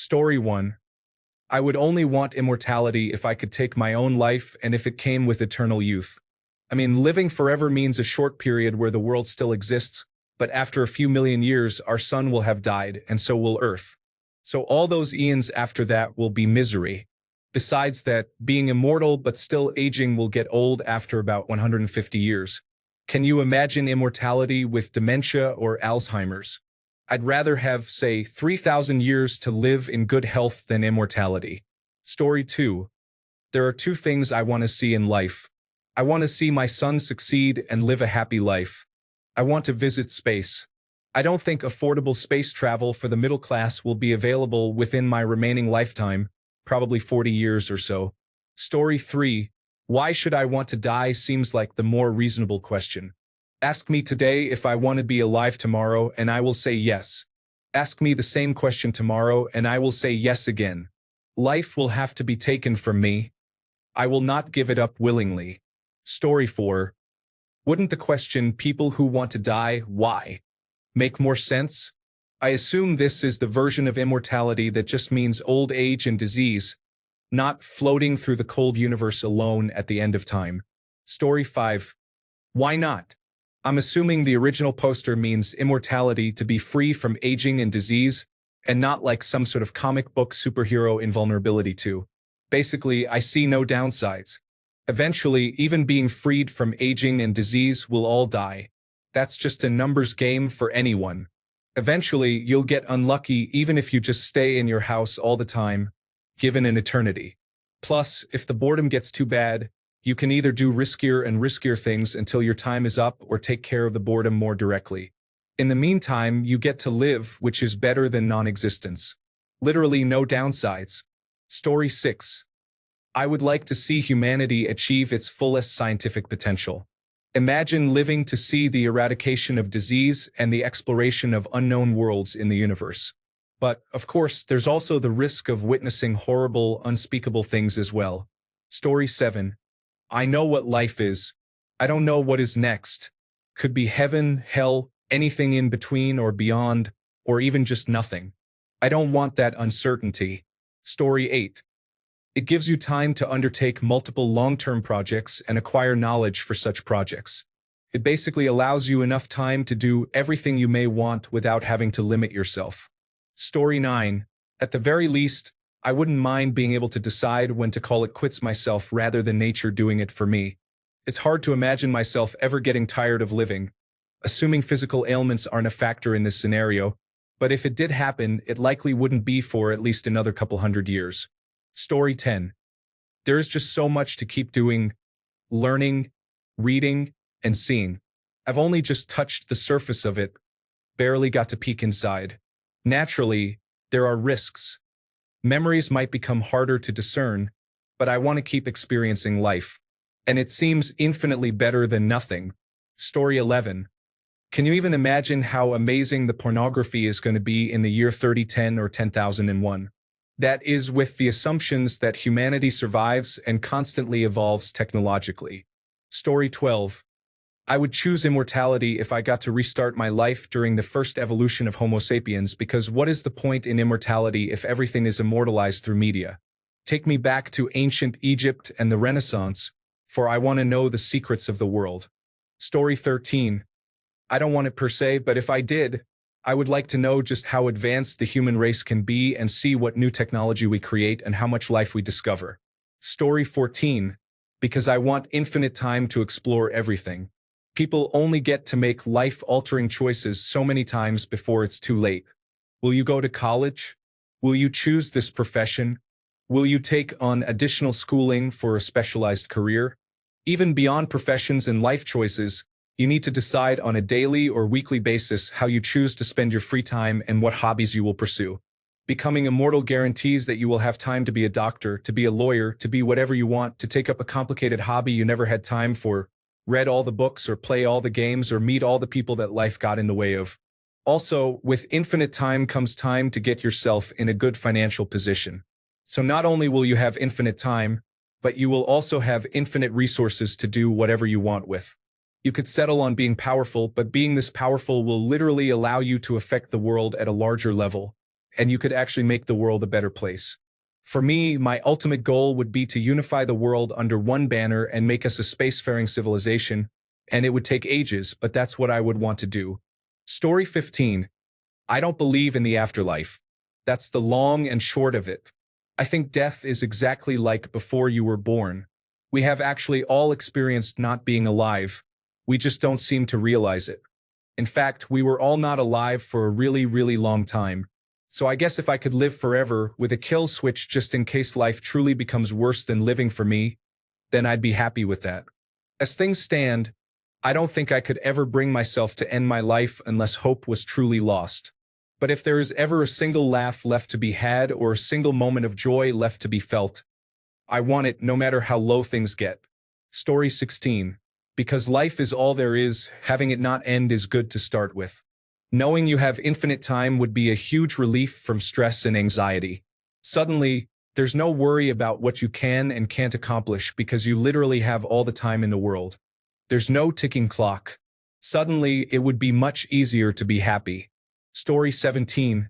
Story 1. I would only want immortality if I could take my own life and if it came with eternal youth. I mean, living forever means a short period where the world still exists, but after a few million years, our sun will have died, and so will Earth. So all those eons after that will be misery. Besides that, being immortal but still aging will get old after about 150 years. Can you imagine immortality with dementia or Alzheimer's? I'd rather have, say, 3,000 years to live in good health than immortality. Story 2. There are two things I want to see in life. I want to see my son succeed and live a happy life. I want to visit space. I don't think affordable space travel for the middle class will be available within my remaining lifetime, probably 40 years or so. Story 3. Why should I want to die seems like the more reasonable question. Ask me today if I want to be alive tomorrow, and I will say yes. Ask me the same question tomorrow, and I will say yes again. Life will have to be taken from me. I will not give it up willingly. Story 4. Wouldn't the question, people who want to die, why, make more sense? I assume this is the version of immortality that just means old age and disease, not floating through the cold universe alone at the end of time. Story 5. Why not? I'm assuming the original poster means immortality to be free from aging and disease, and not like some sort of comic book superhero invulnerability too. Basically, I see no downsides. Eventually, even being freed from aging and disease will all die. That's just a numbers game for anyone. Eventually, you'll get unlucky even if you just stay in your house all the time, given an eternity. Plus, if the boredom gets too bad, you can either do riskier and riskier things until your time is up or take care of the boredom more directly. In the meantime, you get to live, which is better than non-existence. Literally no downsides. Story 6. I would like to see humanity achieve its fullest scientific potential. Imagine living to see the eradication of disease and the exploration of unknown worlds in the universe. But, of course, there's also the risk of witnessing horrible, unspeakable things as well. Story 7. I know what life is. I don't know what is next. Could be heaven, hell, anything in between or beyond, or even just nothing. I don't want that uncertainty. Story 8. It gives you time to undertake multiple long-term projects and acquire knowledge for such projects. It basically allows you enough time to do everything you may want without having to limit yourself. Story 9. At the very least, I wouldn't mind being able to decide when to call it quits myself rather than nature doing it for me. It's hard to imagine myself ever getting tired of living, assuming physical ailments aren't a factor in this scenario, but if it did happen, it likely wouldn't be for at least another couple hundred years. Story 10. There's just so much to keep doing, learning, reading, and seeing. I've only just touched the surface of it, barely got to peek inside. Naturally, there are risks. Memories might become harder to discern, but I want to keep experiencing life. And it seems infinitely better than nothing. Story 11. Can you even imagine how amazing the pornography is going to be in the year 3010 or 10,001? That is with the assumptions that humanity survives and constantly evolves technologically. Story 12. I would choose immortality if I got to restart my life during the first evolution of Homo sapiens, because what is the point in immortality if everything is immortalized through media? Take me back to ancient Egypt and the Renaissance, for I want to know the secrets of the world. Story 13. I don't want it per se, but if I did, I would like to know just how advanced the human race can be and see what new technology we create and how much life we discover. Story 14. Because I want infinite time to explore everything. People only get to make life-altering choices so many times before it's too late. Will you go to college? Will you choose this profession? Will you take on additional schooling for a specialized career? Even beyond professions and life choices, you need to decide on a daily or weekly basis how you choose to spend your free time and what hobbies you will pursue. Becoming immortal guarantees that you will have time to be a doctor, to be a lawyer, to be whatever you want, to take up a complicated hobby you never had time for, read all the books or play all the games or meet all the people that life got in the way of. Also, with infinite time comes time to get yourself in a good financial position. So not only will you have infinite time, but you will also have infinite resources to do whatever you want with. You could settle on being powerful, but being this powerful will literally allow you to affect the world at a larger level. and you could actually make the world a better place. For me, my ultimate goal would be to unify the world under one banner and make us a spacefaring civilization, and it would take ages, but that's what I would want to do. Story 15. I don't believe in the afterlife. That's the long and short of it. I think death is exactly like before you were born. We have actually all experienced not being alive. We just don't seem to realize it. In fact, we were all not alive for a really, really long time. So I guess if I could live forever with a kill switch just in case life truly becomes worse than living for me, then I'd be happy with that. As things stand, I don't think I could ever bring myself to end my life unless hope was truly lost. But if there is ever a single laugh left to be had or a single moment of joy left to be felt, I want it no matter how low things get. Story 16. Because life is all there is, having it not end is good to start with. Knowing you have infinite time would be a huge relief from stress and anxiety. Suddenly, there's no worry about what you can and can't accomplish because you literally have all the time in the world. There's no ticking clock. Suddenly, it would be much easier to be happy. Story 17.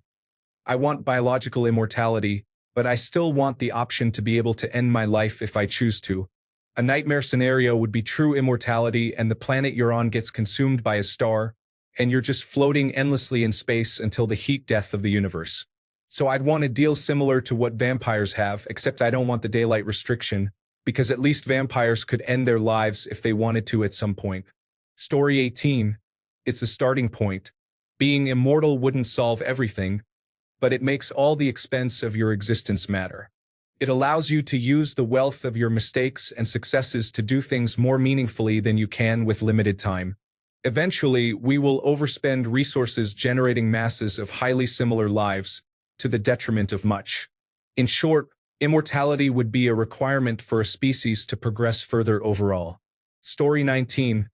I want biological immortality, but I still want the option to be able to end my life if I choose to. A nightmare scenario would be true immortality and the planet you're on gets consumed by a star, and you're just floating endlessly in space until the heat death of the universe. So I'd want a deal similar to what vampires have, except I don't want the daylight restriction, because at least vampires could end their lives if they wanted to at some point. Story 18. It's a starting point. Being immortal wouldn't solve everything, but it makes all the expense of your existence matter. It allows you to use the wealth of your mistakes and successes to do things more meaningfully than you can with limited time. Eventually, we will overspend resources generating masses of highly similar lives, to the detriment of much. In short, immortality would be a requirement for a species to progress further overall. Story 19.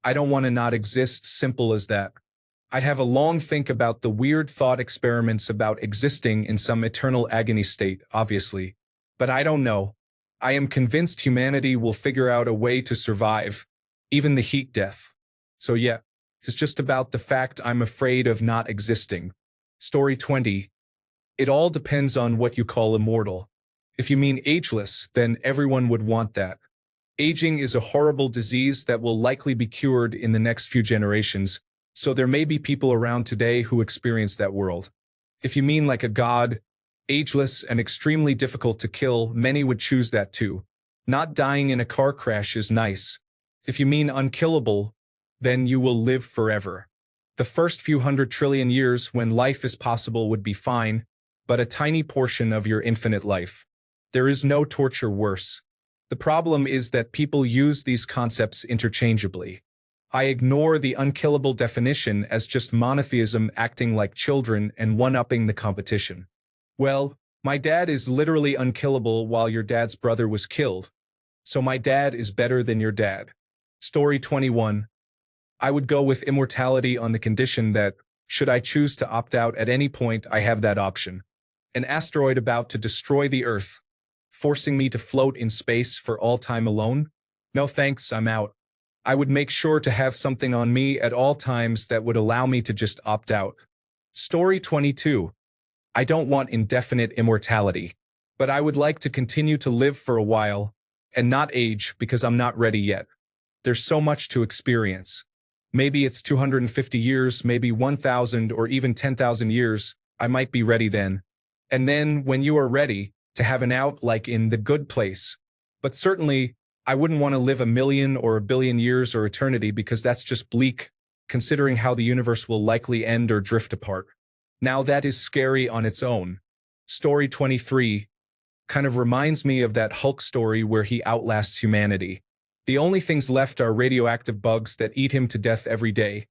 I don't want to not exist, simple as that. I'd have a long think about the weird thought experiments about existing in some eternal agony state, obviously. But I don't know. I am convinced humanity will figure out a way to survive, even the heat death. So yeah, it's just about the fact I'm afraid of not existing. Story 20. It all depends on what you call immortal. If you mean ageless, then everyone would want that. Aging is a horrible disease that will likely be cured in the next few generations, so there may be people around today who experience that world. If you mean like a god, ageless and extremely difficult to kill, many would choose that too. Not dying in a car crash is nice. If you mean unkillable, then you will live forever. The first few 100 trillion years when life is possible would be fine, but a tiny portion of your infinite life. There is no torture worse. The problem is that people use these concepts interchangeably. I ignore the unkillable definition as just monotheism acting like children and one-upping the competition. Well, my dad is literally unkillable while your dad's brother was killed. So my dad is better than your dad. Story 21. I would go with immortality on the condition that, should I choose to opt out at any point, I have that option. An asteroid about to destroy the Earth, forcing me to float in space for all time alone? No thanks, I'm out. I would make sure to have something on me at all times that would allow me to just opt out. Story 22. I don't want indefinite immortality, but I would like to continue to live for a while and not age because I'm not ready yet. There's so much to experience. Maybe it's 250 years, maybe 1,000 or even 10,000 years. I might be ready then. And then, when you are ready, to have an out like in The Good Place. But certainly, I wouldn't want to live 1,000,000 or 1,000,000,000 years or eternity because that's just bleak, considering how the universe will likely end or drift apart. Now that is scary on its own. Story 23 kind of reminds me of that Hulk story where he outlasts humanity. The only things left are radioactive bugs that eat him to death every day.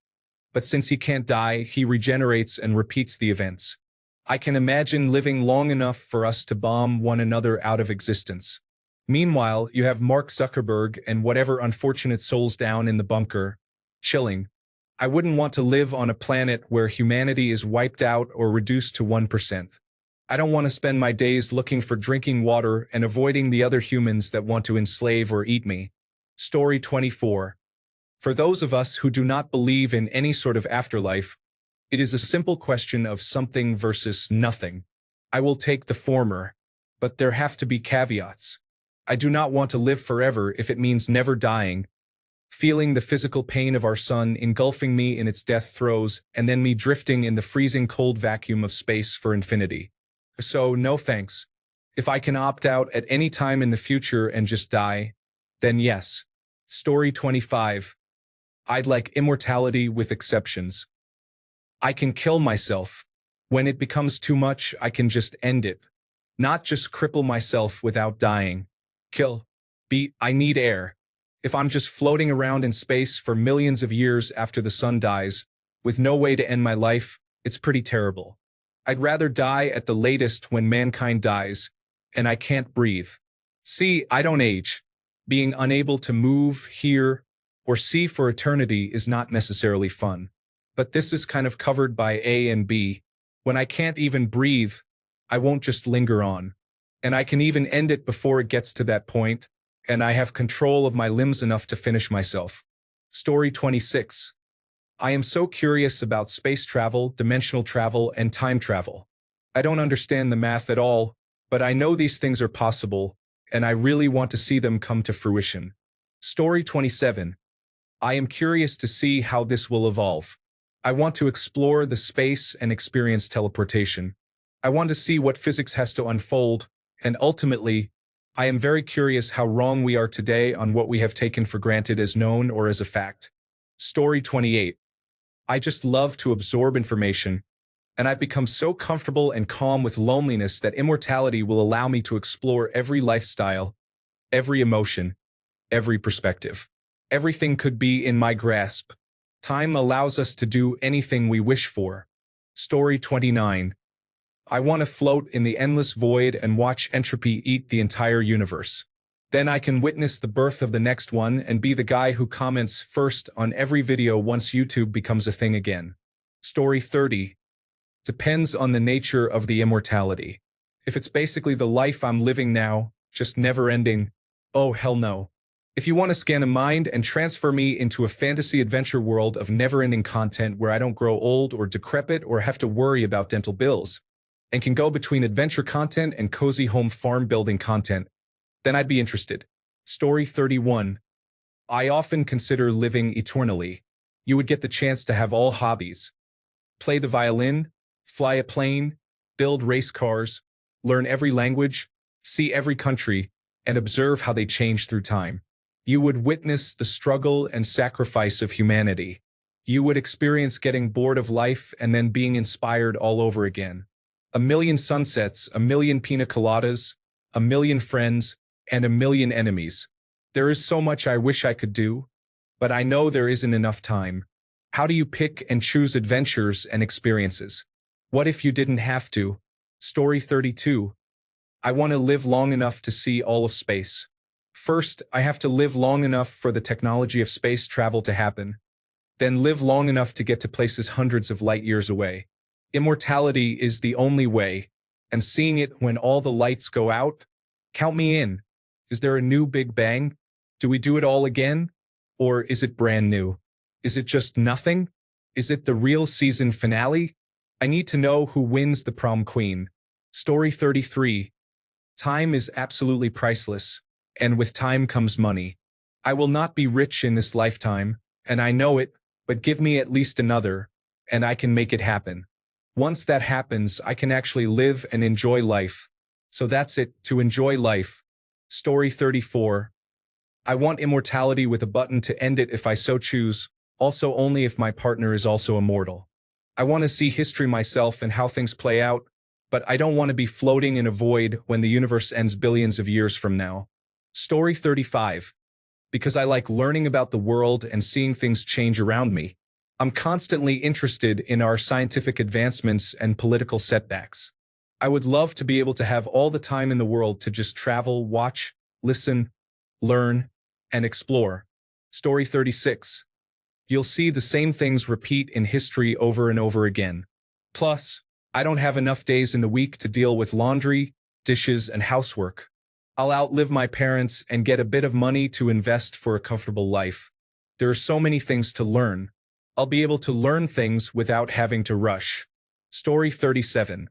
But since he can't die, he regenerates and repeats the events. I can imagine living long enough for us to bomb one another out of existence. Meanwhile, you have Mark Zuckerberg and whatever unfortunate souls down in the bunker, chilling. I wouldn't want to live on a planet where humanity is wiped out or reduced to 1%. I don't want to spend my days looking for drinking water and avoiding the other humans that want to enslave or eat me. Story 24. For those of us who do not believe in any sort of afterlife, It is a simple question of something versus nothing. I will take the former, but there have to be caveats. I do not want to live forever if it means never dying, feeling the physical pain of our sun engulfing me in its death throes, and then me drifting in the freezing cold vacuum of space for infinity. So, no thanks. If I can opt out at any time in the future and just die, then yes. Story 25. I'd like immortality with exceptions. I can kill myself. When it becomes too much, I can just end it. Not just cripple myself without dying. Kill. Beat. I need air. If I'm just floating around in space for millions of years after the sun dies, with no way to end my life, it's pretty terrible. I'd rather die at the latest when mankind dies, and I can't breathe. See, I don't age. Being unable to move, hear, or see for eternity is not necessarily fun. But this is kind of covered by A and B. When I can't even breathe, I won't just linger on. And I can even end it before it gets to that point, and I have control of my limbs enough to finish myself. Story 26. I am so curious about space travel, dimensional travel, and time travel. I don't understand the math at all, but I know these things are possible, and I really want to see them come to fruition. Story 27. I am curious to see how this will evolve. I want to explore the space and experience teleportation. I want to see what physics has to unfold, and ultimately, I am very curious how wrong we are today on what we have taken for granted as known or as a fact. Story 28. I just love to absorb information, and I've become so comfortable and calm with loneliness that immortality will allow me to explore every lifestyle, every emotion, every perspective. Everything could be in my grasp. Time allows us to do anything we wish for. Story 29. I want to float in the endless void and watch entropy eat the entire universe. Then I can witness the birth of the next one and be the guy who comments first on every video once YouTube becomes a thing again. Story 30. Depends on the nature of the immortality. If it's basically the life I'm living now, just never ending, oh hell no. If you want to scan a mind and transfer me into a fantasy adventure world of never-ending content where I don't grow old or decrepit or have to worry about dental bills, and can go between adventure content and cozy home farm building content, then I'd be interested. Story 31. I often consider living eternally. You would get the chance to have all hobbies. Play the violin, fly a plane, build race cars, learn every language, see every country, and observe how they change through time. You would witness the struggle and sacrifice of humanity. You would experience getting bored of life and then being inspired all over again. A million sunsets, a million pina coladas, a million friends, and a million enemies. There is so much I wish I could do, but I know there isn't enough time. How do you pick and choose adventures and experiences? What if you didn't have to? Story 32. I want to live long enough to see all of space. First, I have to live long enough for the technology of space travel to happen. Then live long enough to get to places hundreds of light years away. Immortality is the only way, and seeing it when all the lights go out? Count me in. Is there a new Big Bang? Do we do it all again? Or is it brand new? Is it just nothing? Is it the real season finale? I need to know who wins the prom queen. Story 33. Time is absolutely priceless, and with time comes money. I will not be rich in this lifetime, and I know it, but give me at least another, and I can make it happen. Once that happens, I can actually live and enjoy life. So that's it, to enjoy life. Story 34. I want immortality with a button to end it if I so choose, also only if my partner is also immortal. I want to see history myself and how things play out, but I don't want to be floating in a void when the universe ends billions of years from now. Story 35. Because I like learning about the world and seeing things change around me. I'm constantly interested in our scientific advancements and political setbacks. I would love to be able to have all the time in the world to just travel, watch, listen, learn, and explore. Story 36. You'll see the same things repeat in history over and over again. Plus, I don't have enough days in the week to deal with laundry, dishes, and housework. I'll outlive my parents and get a bit of money to invest for a comfortable life. There are so many things to learn. I'll be able to learn things without having to rush. Story 37.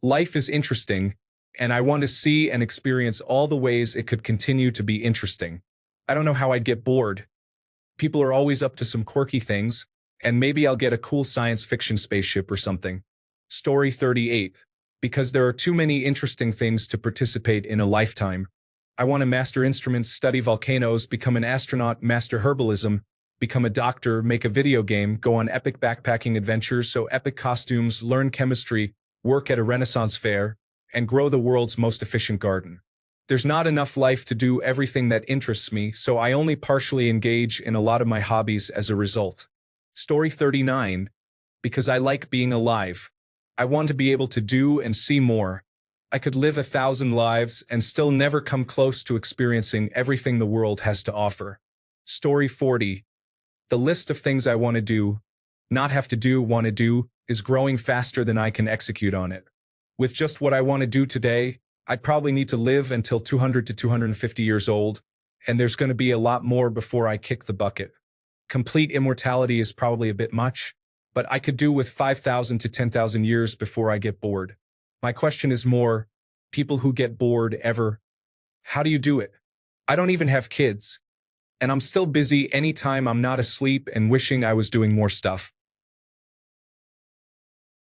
Life is interesting, and I want to see and experience all the ways it could continue to be interesting. I don't know how I'd get bored. People are always up to some quirky things, and maybe I'll get a cool science fiction spaceship or something. Story 38. Because there are too many interesting things to participate in a lifetime. I want to master instruments, study volcanoes, become an astronaut, master herbalism, become a doctor, make a video game, go on epic backpacking adventures, sew epic costumes, learn chemistry, work at a Renaissance fair, and grow the world's most efficient garden. There's not enough life to do everything that interests me, so I only partially engage in a lot of my hobbies as a result. Story 39. Because I like being alive. I want to be able to do and see more. I could live 1,000 lives and still never come close to experiencing everything the world has to offer. Story 40. The list of things I want to do, not have to do, want to do, is growing faster than I can execute on it. With just what I want to do today, I'd probably need to live until 200 to 250 years old, and there's going to be a lot more before I kick the bucket. Complete immortality is probably a bit much, but I could do with 5,000 to 10,000 years before I get bored. My question is more, people who get bored ever, how do you do it? I don't even have kids, and I'm still busy anytime I'm not asleep and wishing I was doing more stuff.